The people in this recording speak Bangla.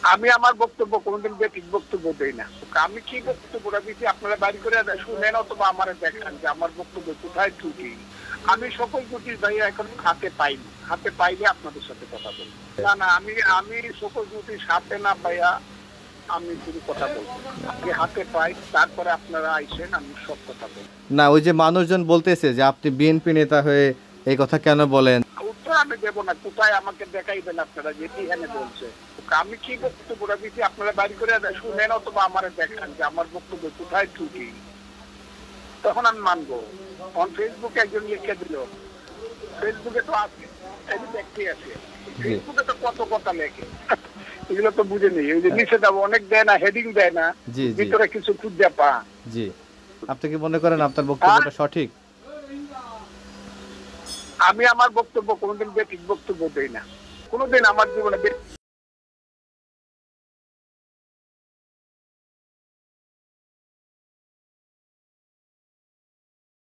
আমি আমার বক্তব্য কোনোদিন বেঠিক বক্তব্য দেই না। আমি কি বক্তব্যটা দিচ্ছি আপনারা বাড়ি করে শুনেন অথবা আমার দেখান যে আমার বক্তব্য কোথায় ত্রুটি। আমি সকল ত্রুটি ভাইয়া এখন হাতে পাইনি, হাতে পাইলে আপনাদের সাথে কথা বলবো। না না, আমি সকল ত্রুটি হাতে না পাইয়া আমি শুধু কথা বলবো। আগে হাতে পাই, তারপরে আপনারা আইসেন, আমি সব কথা বলবো। না, ওই যে মানুষজন বলতেছে যে আপনি বিএনপি নেতা হয়ে এই কথা কেন বলেন? উত্তর আমি দেবো না, কোথায় আমাকে দেখাইবেন আপনারা যে এখানে বলছে। আমি কি বক্তব্যটা দিচ্ছি আপনারা বাড়ি করে শুনেন অথবা আমার দেখান যে আমার বক্তব্য কোথায় ত্রুটি, তখন আমি মানবো। ফেসবুকে একজন লিখে দিল, ফেসবুকে তো আছে, এই ব্যক্তি আছে, ফেসবুকে তো কত কথা লেখে, এগুলো তো বুঝে নেই। ওই যে নিচে যাবো অনেক দেয় না, হেডিং দেয় না, ভিতরে কিছু খুঁজে পা। জি, আপনি কি মনে করেন আপনার বক্তব্যটা সঠিক? আমি আমার বক্তব্য কোনোদিন বেঠিক বক্তব্য দেই না, কোনোদিন আমার জীবনে